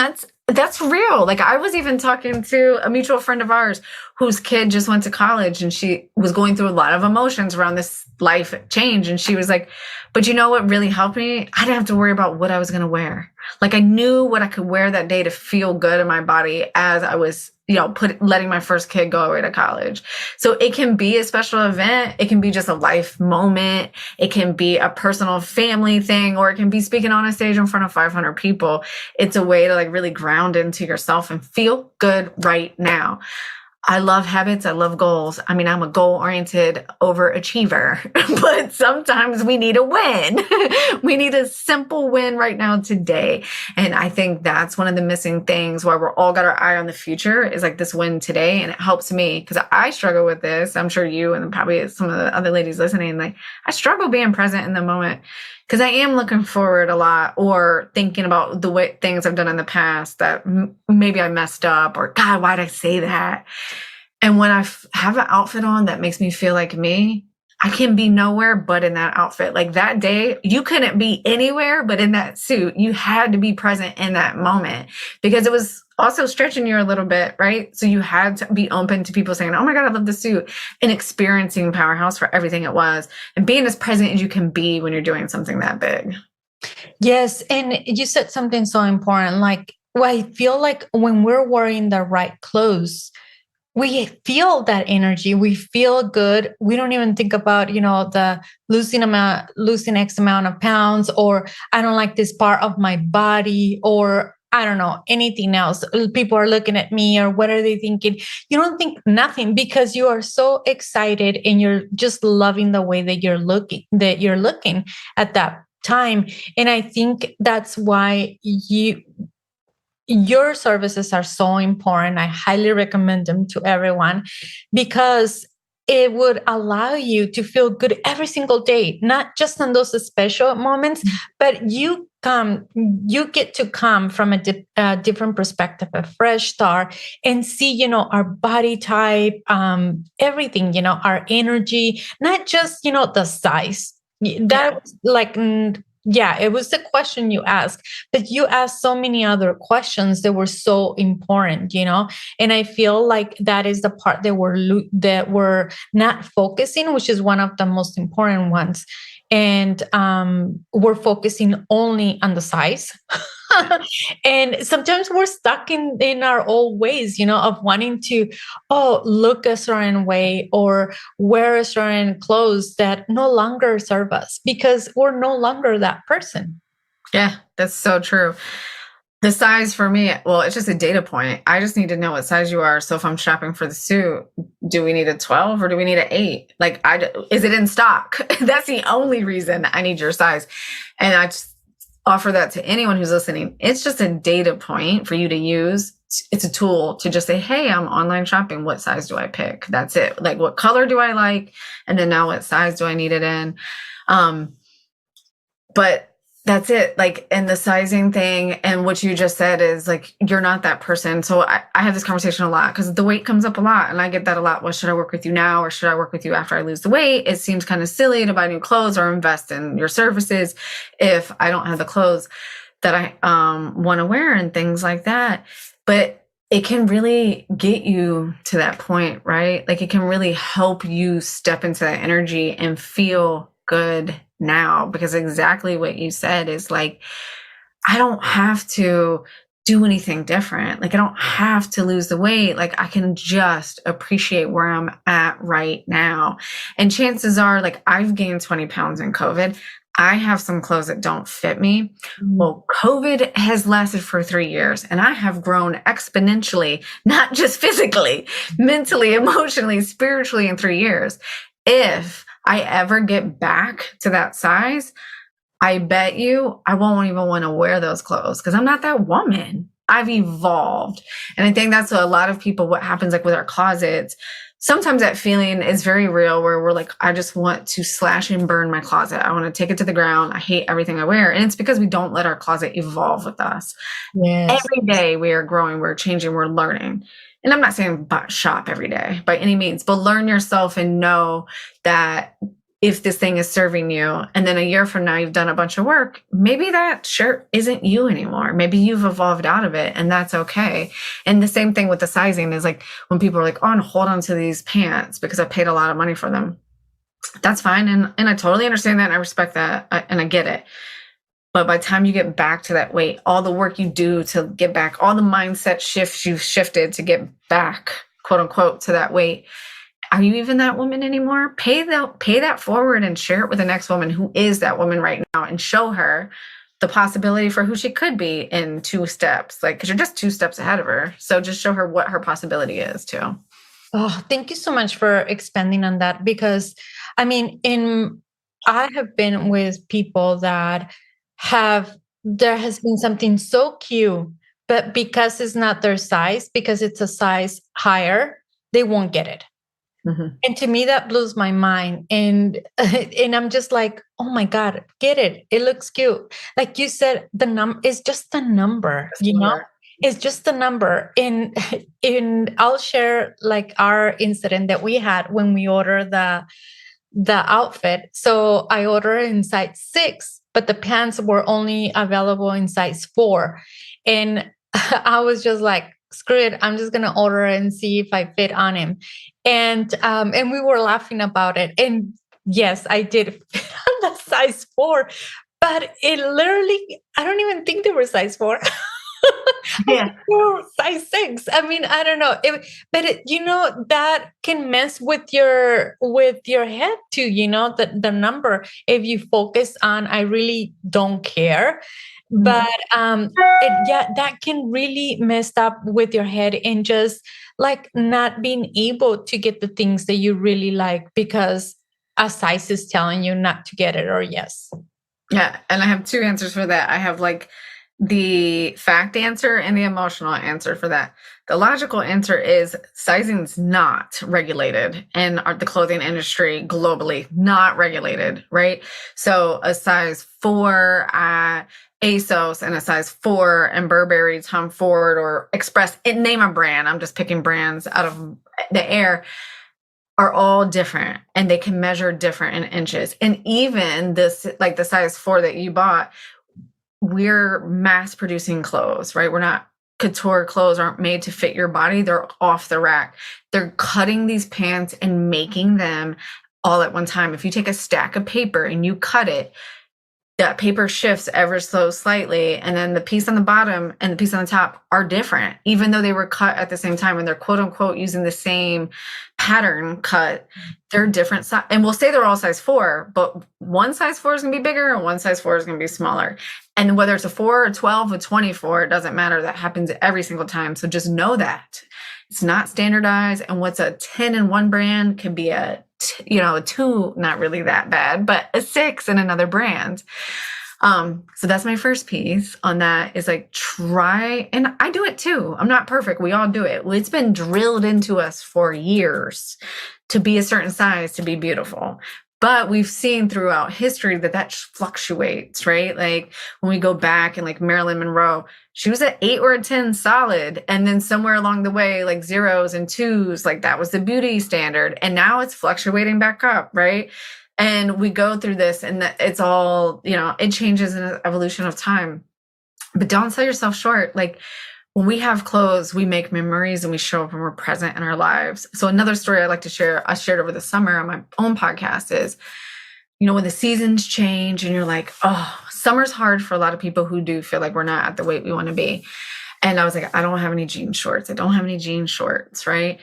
that's real. Like I was even talking to a mutual friend of ours whose kid just went to college and she was going through a lot of emotions around this life change. And she was like, but you know what really helped me? I didn't have to worry about what I was going to wear. Like I knew what I could wear that day to feel good in my body as I was, letting my first kid go away to college. So it can be a special event. It can be just a life moment. It can be a personal family thing, or it can be speaking on a stage in front of 500 people. It's a way to like really ground into yourself and feel good right now. I love habits. I love goals. I mean, I'm a goal-oriented overachiever, but sometimes we need a win. We need a simple win right now today. And I think that's one of the missing things why we're all got our eye on the future is like this win today. And it helps me because I struggle with this. I'm sure you and probably some of the other ladies listening, like I struggle being present in the moment. Because I am looking forward a lot or thinking about the way things I've done in the past that maybe I messed up or God, why'd I say that? And when I have an outfit on that makes me feel like me, I can be nowhere but in that outfit. Like that day, you couldn't be anywhere but in that suit. You had to be present in that moment because it was also stretching you a little bit, right? So you had to be open to people saying, oh my God, I love the suit, and experiencing Powerhouse for everything it was and being as present as you can be when you're doing something that big. Yes. And you said something so important. Like, well, I feel like when we're wearing the right clothes, we feel that energy. We feel good. We don't even think about, the losing X amount of pounds, or I don't like this part of my body, or I don't know, anything else. People are looking at me, or what are they thinking? You don't think nothing because you are so excited and you're just loving the way that you're looking at that time. And I think that's why your services are so important. I highly recommend them to everyone because it would allow you to feel good every single day, not just on those special moments, but you get to come from a different perspective, a fresh start, and see, our body type, everything, our energy, not just, the size. That was like, yeah, it was the question you asked, but you asked so many other questions that were so important, and I feel like that is the part that we're not focusing, which is one of the most important ones. And we're focusing only on the size. And sometimes we're stuck in our old ways, of wanting to, look a certain way or wear a certain clothes that no longer serve us because we're no longer that person. Yeah, that's so true. The size for me, well, it's just a data point. I just need to know what size you are. So if I'm shopping for the suit, do we need a 12 or do we need an 8? Like, is it in stock? That's the only reason I need your size. And I just offer that to anyone who's listening. It's just a data point for you to use. It's a tool to just say, hey, I'm online shopping. What size do I pick? That's it. Like, what color do I like? And then now what size do I need it in? But that's it. Like, and the sizing thing and what you just said is like, you're not that person. So I have this conversation a lot because the weight comes up a lot and I get that a lot. Well, should I work with you now or should I work with you after I lose the weight? It seems kind of silly to buy new clothes or invest in your services if I don't have the clothes that I want to wear and things like that. But it can really get you to that point, right? Like it can really help you step into that energy and feel good now, because exactly what you said is like, I don't have to do anything different. Like I don't have to lose the weight. Like I can just appreciate where I'm at right now. And chances are, like, I've gained 20 pounds in COVID. I have some clothes that don't fit me. Well, COVID has lasted for 3 years and I have grown exponentially, not just physically, mentally, emotionally, spiritually in 3 years. If I ever get back to that size, I bet you I won't even want to wear those clothes because I'm not that woman. I've evolved. And I think that's a lot of people, what happens like with our closets. Sometimes that feeling is very real where we're like, I just want to slash and burn my closet. I want to take it to the ground. I hate everything I wear. And it's because we don't let our closet evolve with us. Yes. Every day we are growing, we're changing, we're learning. And I'm not saying shop every day by any means, but learn yourself and know that if this thing is serving you. And then a year from now, you've done a bunch of work. Maybe that shirt isn't you anymore. Maybe you've evolved out of it, and that's okay. And the same thing with the sizing is like when people are like, oh, I'm hold on to these pants because I paid a lot of money for them. That's fine. And I totally understand that. And I respect that. And I get it. But by the time you get back to that weight, all the work you do to get back, all the mindset shifts you've shifted to get back, quote unquote, to that weight, are you even that woman anymore? Pay that forward and share it with the next woman who is that woman right now, and show her the possibility for who she could be in 2 steps. Like, because you're just 2 steps ahead of her. So just show her what her possibility is too. Oh, thank you so much for expanding on that, because I mean, I have been with people that there has been something so cute, but because it's not their size, because it's a size higher, they won't get it. Mm-hmm. And to me, that blows my mind. And I'm just like, oh my God, get it. It looks cute. Like you said, the number is just the number, know? It's just the number. And I'll share like our incident that we had when we ordered the outfit. So I ordered in size 6, but the pants were only available in size 4. And I was just like, screw it. I'm just going to order it and see if I fit on him. And we were laughing about it. And yes, I did fit on the size 4, but it literally, I don't even think they were size 4. Yeah. Size 6. I mean, I don't know. That can mess with your head too, the number. If you focus on, I really don't care. But that can really mess up with your head, and just like not being able to get the things that you really like because a size is telling you not to get it or yes. Yeah. And I have 2 answers for that. I have like the fact answer and the emotional answer for that. The logical answer is sizing is not regulated in the clothing industry globally, not regulated, right? So a size 4 at ASOS and a size 4 in Burberry, Tom Ford, or Express, name a brand, I'm just picking brands out of the air, are all different, and they can measure different in inches. And even this, like the size 4 that you bought, we're mass producing clothes, right? We're not couture. Clothes aren't made to fit your body. They're off the rack. They're cutting these pants and making them all at one time. If you take a stack of paper and you cut it, that paper shifts ever so slightly. And then the piece on the bottom and the piece on the top are different, even though they were cut at the same time and they're quote unquote using the same pattern cut. They're different size. And we'll say they're all size 4, but one size 4 is going to be bigger and one size 4 is going to be smaller. And whether it's a 4 or 12 or 24, it doesn't matter. That happens every single time. So just know that it's not standardized. And what's a 10 in one brand can be a 2, not really that bad, but a 6 in another brand. So that's my first piece on that, is like, try, and I do it too. I'm not perfect. We all do it. It's been drilled into us for years to be a certain size, to be beautiful. But we've seen throughout history that fluctuates, right? Like when we go back, and like Marilyn Monroe, she was at 8 or a 10 solid. And then somewhere along the way, like 0s and 2s, like that was the beauty standard. And now it's fluctuating back up, right? And we go through this, and it's all, it changes in an evolution of time. But don't sell yourself short. Like when we have clothes, we make memories and we show up and we're present in our lives. So another story I'd like to share, I shared over the summer on my own podcast, is, when the seasons change and you're like, oh, summer's hard for a lot of people who do feel like we're not at the weight we want to be. And I was like, I don't have any jean shorts. I don't have any jean shorts, right?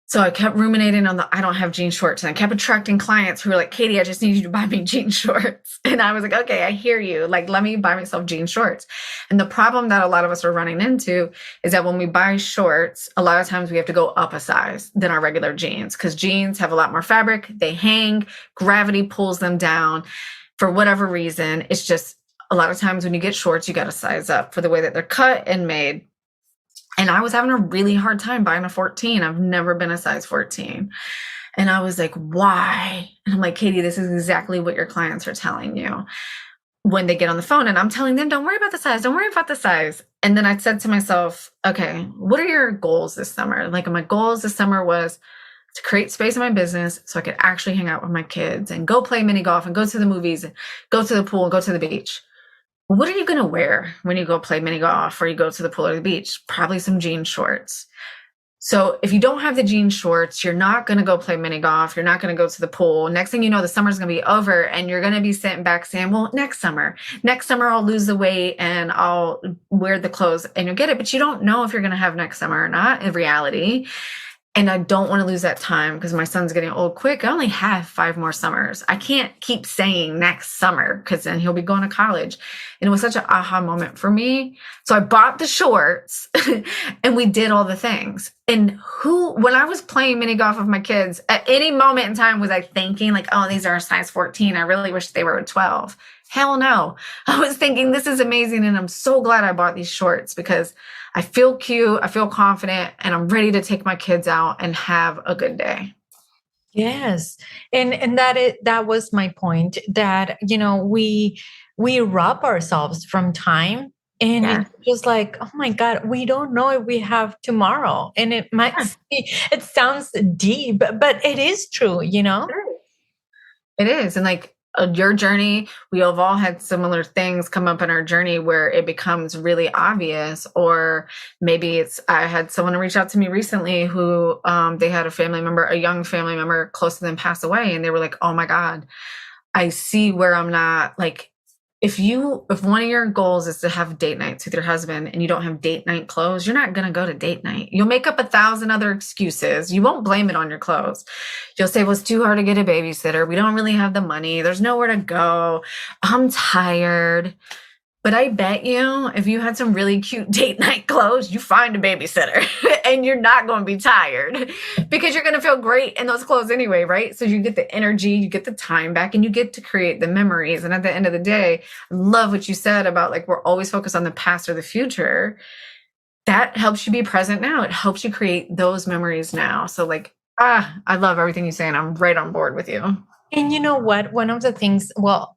So I kept ruminating on I don't have jean shorts. And I kept attracting clients who were like, Katie, I just need you to buy me jean shorts. And I was like, okay, I hear you. Like, let me buy myself jean shorts. And the problem that a lot of us are running into is that when we buy shorts, a lot of times we have to go up a size than our regular jeans, because jeans have a lot more fabric. They hang, gravity pulls them down for whatever reason. It's just a lot of times when you get shorts, you got to size up for the way that they're cut and made. And I was having a really hard time buying a 14. I've never been a size 14. And I was like, why? And I'm like, Katie, this is exactly what your clients are telling you when they get on the phone. And I'm telling them, don't worry about the size. Don't worry about the size. And then I said to myself, okay, what are your goals this summer? Like, my goals this summer was to create space in my business so I could actually hang out with my kids and go play mini golf and go to the movies and go to the pool and go to the beach. What are you going to wear when you go play mini golf or you go to the pool or the beach? Probably some jean shorts. So if you don't have the jean shorts, you're not going to go play mini golf. You're not going to go to the pool. Next thing you know, the summer's going to be over and you're going to be sitting back saying, well, next summer I'll lose the weight and I'll wear the clothes and you'll get it. But you don't know if you're going to have next summer or not in reality. And I don't want to lose that time because my son's getting old quick. I only have 5 more summers. I can't keep saying next summer because then he'll be going to college. And it was such an aha moment for me. So I bought the shorts and we did all the things. And when I was playing mini golf with my kids, at any moment in time was I thinking like, oh, these are a size 14. I really wish they were a 12. Hell no. I was thinking this is amazing. And I'm so glad I bought these shorts because I feel cute, I feel confident, and I'm ready to take my kids out and have a good day. Yes. And that was my point, that, we rob ourselves from time. And it's just like, oh my God, we don't know if we have tomorrow. And it it sounds deep, but it is true, It is. And like your journey, we have all had similar things come up in our journey where it becomes really obvious, or maybe I had someone reach out to me recently who they had a young family member close to them pass away. And they were like, oh my God, I see where I'm not like, if one of your goals is to have date nights with your husband and you don't have date night clothes, you're not going to go to date night. You'll make up 1,000 other excuses. You won't blame it on your clothes. You'll say, well, it's too hard to get a babysitter. We don't really have the money. There's nowhere to go. I'm tired. But I bet you if you had some really cute date night clothes, you find a babysitter and you're not going to be tired because you're going to feel great in those clothes anyway, right? So you get the energy, you get the time back, and you get to create the memories. And at the end of the day, I love what you said about like, we're always focused on the past or the future. That helps you be present now. It helps you create those memories now. So like, I love everything you say and I'm right on board with you. And you know what? One of the things,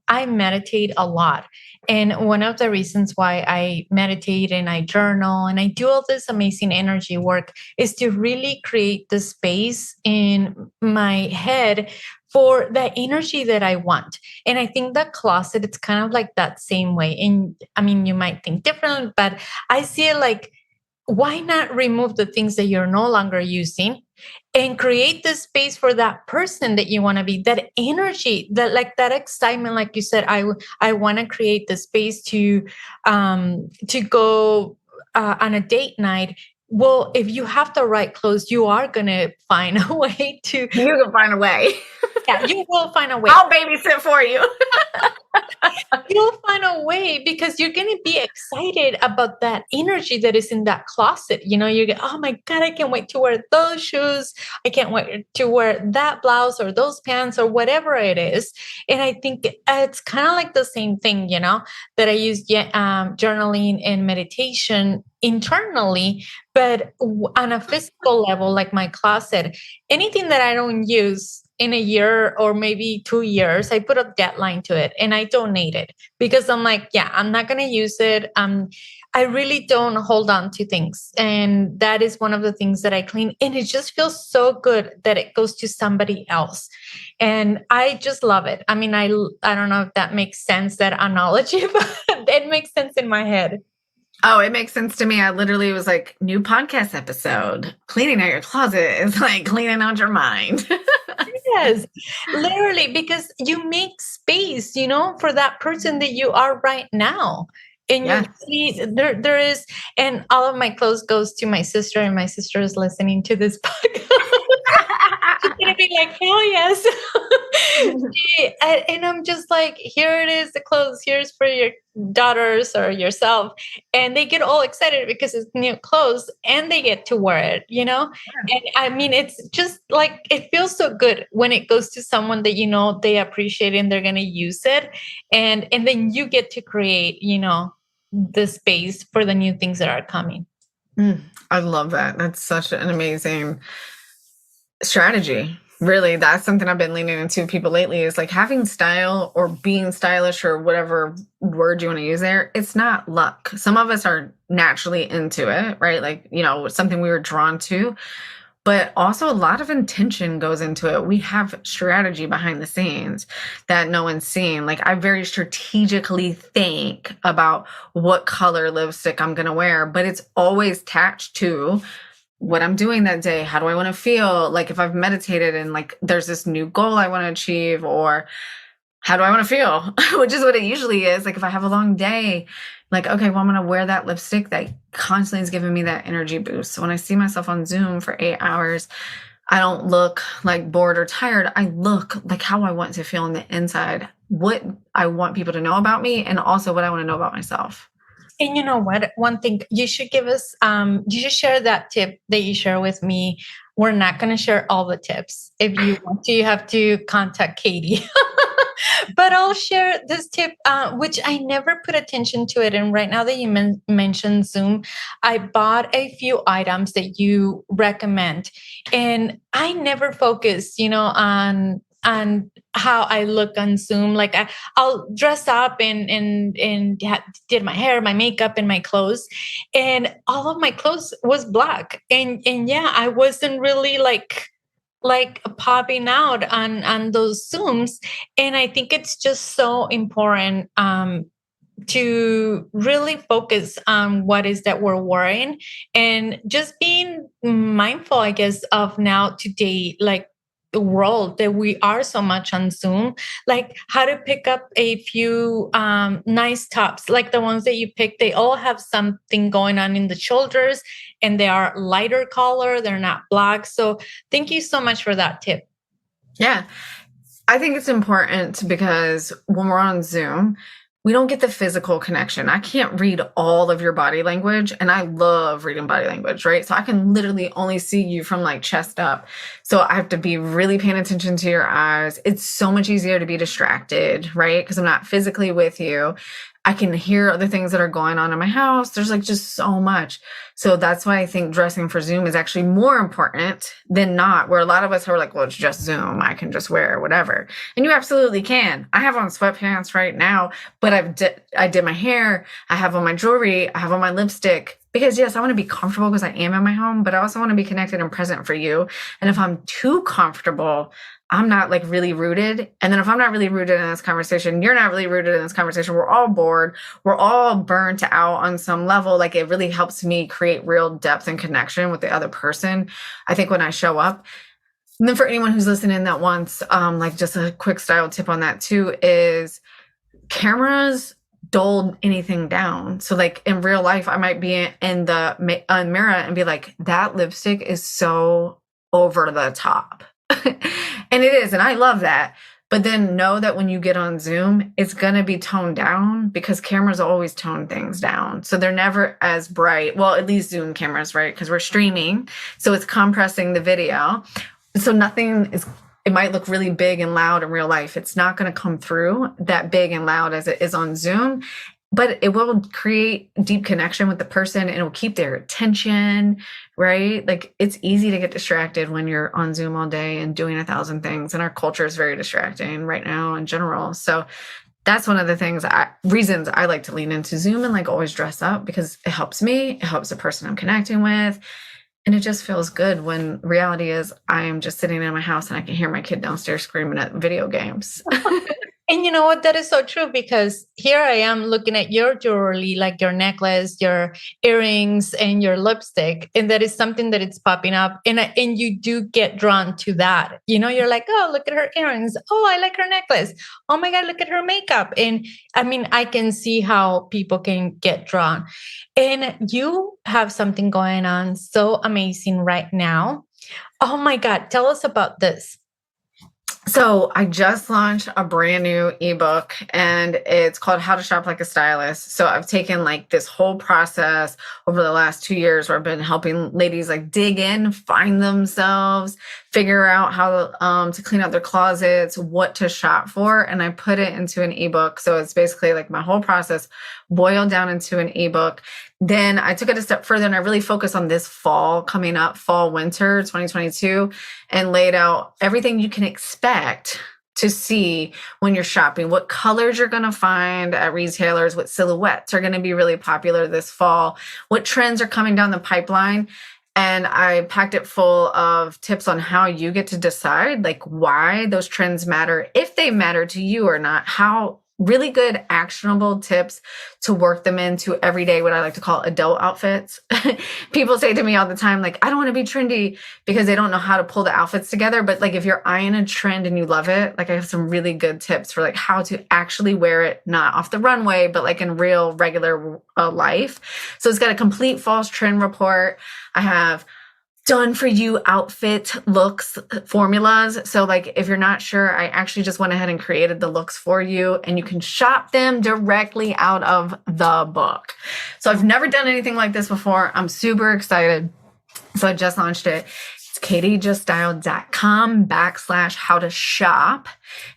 I meditate a lot. And one of the reasons why I meditate and I journal and I do all this amazing energy work is to really create the space in my head for the energy that I want. And I think the closet, it's kind of like that same way. And I mean, you might think differently, but I see it like, why not remove the things that you're no longer using and create the space for that person that you want to be, that energy, that excitement. Like you said, I want to create the space to go on a date night. Well, if you have the right clothes, you are going to find a way to. You can find a way. Yeah, you will find a way. I'll babysit for you. You'll find a way because you're going to be excited about that energy that is in that closet. You get, oh my God, I can't wait to wear those shoes. I can't wait to wear that blouse or those pants or whatever it is. And I think it's kind of like the same thing, that I use journaling and meditation internally, but on a physical level, like my closet, anything that I don't use in a year or maybe 2 years, I put a deadline to it and I donate it because I'm like, yeah, I'm not going to use it. I really don't hold on to things. And that is one of the things that I clean. And it just feels so good that it goes to somebody else. And I just love it. I mean, I don't know if that makes sense, that analogy, but it makes sense in my head. Oh, it makes sense to me. I literally was like, new podcast episode. Cleaning out your closet is like cleaning out your mind. Yes, literally, because you make space, for that person that you are right now. And you see there is, and all of my clothes goes to my sister, and my sister is listening to this podcast. She's gonna be like, hell yes. And I'm just like, here it is, the clothes, here's for your daughters or yourself. And they get all excited because it's new clothes and they get to wear it, And I mean, it's just like, it feels so good when it goes to someone that, they appreciate and they're going to use it. And then you get to create, the space for the new things that are coming. I love that. That's such an amazing strategy. Really, that's something I've been leaning into people lately, is like having style or being stylish or whatever word you want to use there. It's not luck. Some of us are naturally into it, right? Like, something we were drawn to. but also a lot of intention goes into it. We have strategy behind the scenes that no one's seeing. Like I very strategically think about what color lipstick I'm going to wear, but it's always attached to what I'm doing that day. How do I want to feel? Like if I've meditated and like there's this new goal I want to achieve, or how do I want to feel? Which is what it usually is. Like if I have a long day, like, okay, well, I'm going to wear that lipstick that constantly is giving me that energy boost. So when I see myself on Zoom for 8 hours, I don't look like bored or tired. I look like how I want to feel on the inside, what I want people to know about me, and also what I want to know about myself. And you know what? One thing you should give us, you should share that tip that you share with me. We're not going to share all the tips. If you want to, you have to contact Katie. But I'll share this tip, which I never put attention to it. And right now that you mentioned Zoom, I bought a few items that you recommend, and I never focus, on how I look on Zoom. Like I'll dress up and did my hair, my makeup, and my clothes, and all of my clothes was black. And yeah, I wasn't really like popping out on those Zooms. And I think it's just so important to really focus on what is that we're wearing, and just being mindful, I guess, of now today, like the world that we are so much on Zoom, like how to pick up a few nice tops, like the ones that you pick. They all have something going on in the shoulders, and they are lighter color. They're not black. So thank you so much for that tip. Yeah. I think it's important because when we're on Zoom, we don't get the physical connection. I can't read all of your body language, and I love reading body language, right? So I can literally only see you from like chest up. So I have to be really paying attention to your eyes. It's so much easier to be distracted, right? Because I'm not physically with you. I can hear other things that are going on in my house. There's like just so much. So that's why I think dressing for Zoom is actually more important than not, where a lot of us are like, well, it's just Zoom. I can just wear whatever. And you absolutely can. I have on sweatpants right now, but I did my hair. I have on my jewelry. I have on my lipstick. Because yes, I want to be comfortable because I am in my home, but I also want to be connected and present for you. And if I'm too comfortable, I'm not like really rooted. And then if I'm not really rooted in this conversation, you're not really rooted in this conversation. We're all bored. We're all burnt out on some level. Like it really helps me create real depth and connection with the other person, I think, when I show up. And then for anyone who's listening that wants, like just a quick style tip on that too, is cameras dull anything down. So like in real life, I might be in the mirror and be like, that lipstick is so over the top. And it is. And I love that. But then know that when you get on Zoom, it's going to be toned down because cameras always tone things down. So they're never as bright. Well, at least Zoom cameras, right? Because we're streaming. So it's compressing the video. So it might look really big and loud in real life. It's not going to come through that big and loud as it is on Zoom. But it will create deep connection with the person, and it will keep their attention, right? Like it's easy to get distracted when you're on Zoom all day and doing 1,000 things. And our culture is very distracting right now in general. So that's one of the reasons I like to lean into Zoom and like always dress up, because it helps me. It helps the person I'm connecting with. And it just feels good when reality is I am just sitting in my house and I can hear my kid downstairs screaming at video games. And you know what? That is so true, because here I am looking at your jewelry, like your necklace, your earrings, and your lipstick. And that is something that it's popping up. And you do get drawn to that. You're like, oh, look at her earrings. Oh, I like her necklace. Oh my God, look at her makeup. And I mean, I can see how people can get drawn. And you have something going on so amazing right now. Oh my God, tell us about this. So I just launched a brand new ebook, and it's called How to Shop Like a Stylist. So I've taken like this whole process over the last 2 years where I've been helping ladies like dig in, find themselves, figure out how to clean out their closets, what to shop for. And I put it into an ebook. So it's basically like my whole process boiled down into an ebook. Then I took it a step further and I really focused on this fall coming up, fall, winter 2022, and laid out everything you can expect to see when you're shopping, what colors you're going to find at retailers, what silhouettes are going to be really popular this fall, what trends are coming down the pipeline. And I packed it full of tips on how you get to decide like why those trends matter, if they matter to you or not, how really good actionable tips to work them into everyday, what I like to call adult outfits. People say to me all the time, like, I don't want to be trendy because they don't know how to pull the outfits together. But like, if you're eyeing a trend and you love it, like I have some really good tips for like how to actually wear it, not off the runway, but like in real regular life. So it's got a complete false trend report. I have done for you outfit looks formulas. So like if you're not sure, I actually just went ahead and created the looks for you, and you can shop them directly out of the book. So I've never done anything like this before. I'm super excited. So I just launched it. It's katiejuststyled.com/how to shop.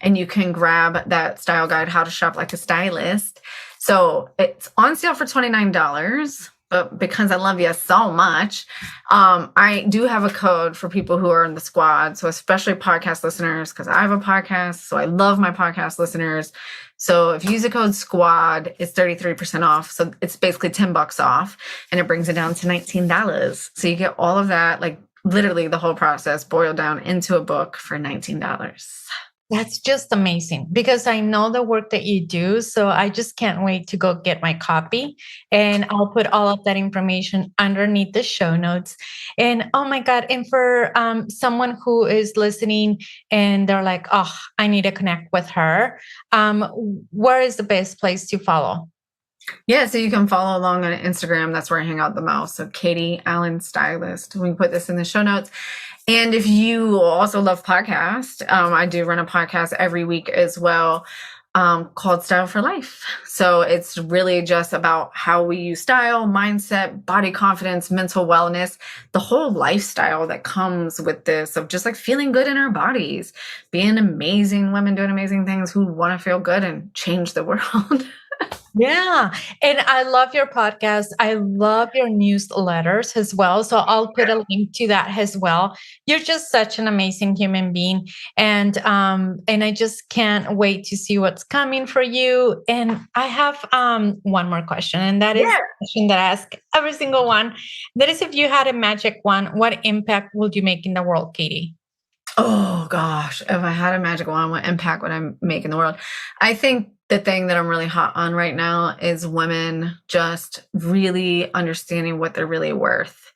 And you can grab that style guide, how to shop like a stylist. So it's on sale for $29. But because I love you so much, I do have a code for people who are in the squad. So especially podcast listeners, because I have a podcast. So I love my podcast listeners. So if you use the code SQUAD, it's 33% off. So it's basically $10 off, and it brings it down to $19. So you get all of that, like literally the whole process boiled down into a book for $19. That's just amazing because I know the work that you do. So I just can't wait to go get my copy, and I'll put all of that information underneath the show notes. And oh my God. And for someone who is listening and they're like, oh, I need to connect with her. Where is the best place to follow? Yeah, so you can follow along on Instagram. That's where I hang out the most. So Katie Allen Stylist. We put this in the show notes. And if you also love podcasts, I do run a podcast every week as well, called Style for Life. So it's really just about how we use style, mindset, body confidence, mental wellness, the whole lifestyle that comes with this of just like feeling good in our bodies, being amazing women doing amazing things who want to feel good and change the world. Yeah. And I love your podcast. I love your newsletters as well. So I'll put a link to that as well. You're just such an amazing human being. And I just can't wait to see what's coming for you. And I have one more question, and that is the question that I ask every single one. That is, if you had a magic wand, what impact would you make in the world, Katie? Oh gosh, if I had a magic wand, what impact would I make in the world? I think the thing that I'm really hot on right now is women just really understanding what they're really worth.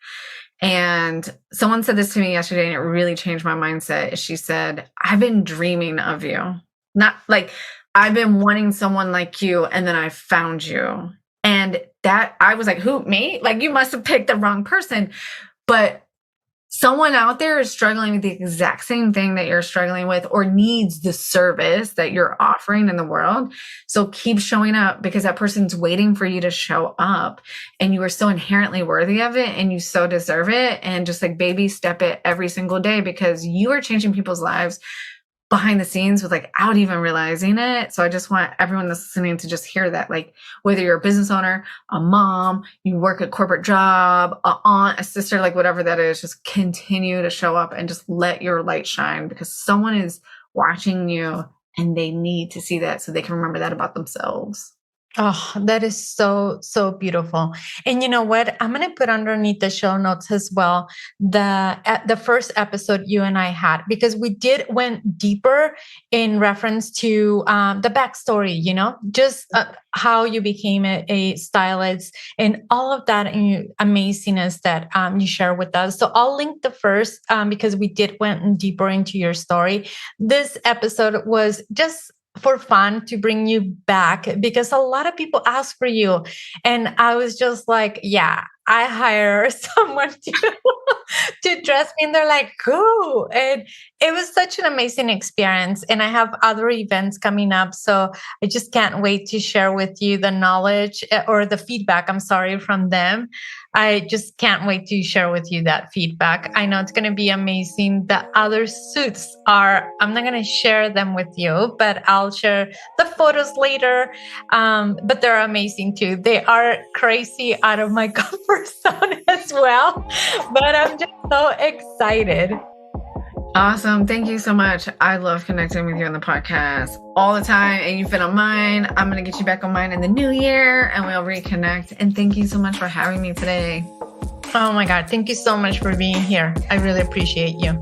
And someone said this to me yesterday, and it really changed my mindset. She said, I've been dreaming of you. Not like I've been wanting someone like you, and then I found you. And that I was like, who, me? Like, you must have picked the wrong person. But someone out there is struggling with the exact same thing that you're struggling with, or needs the service that you're offering in the world. So keep showing up, because that person's waiting for you to show up, and you are so inherently worthy of it, and you so deserve it. And just like baby step it every single day, because you are changing people's lives behind the scenes without even realizing it. So I just want everyone that's listening to just hear that, like, whether you're a business owner, a mom, you work a corporate job, a aunt, a sister, like whatever that is, just continue to show up and just let your light shine, because someone is watching you and they need to see that so they can remember that about themselves. Oh, that is so, so beautiful. And you know what? I'm going to put underneath the show notes as well the first episode you and I had, because we went deeper in reference to the backstory, just how you became a stylist and all of that amazingness that you share with us. So I'll link the first because we went deeper into your story. This episode was just for fun, to bring you back, because a lot of people ask for you. And I was just like, yeah, I hire someone to dress me. And they're like, cool. And it was such an amazing experience. And I have other events coming up. So I just can't wait to share with you the knowledge or the feedback, from them. I just can't wait to share with you that feedback. I know it's going to be amazing. The other suits I'm not going to share them with you, but I'll share the photos later. But they're amazing too. They are crazy out of my comfort zone as well. But I'm just so excited. Awesome. Thank you so much. I love connecting with you on the podcast all the time, and you've been on mine. I'm going to get you back on mine in the new year, and we'll reconnect. And thank you so much for having me today. Oh my God. Thank you so much for being here. I really appreciate you.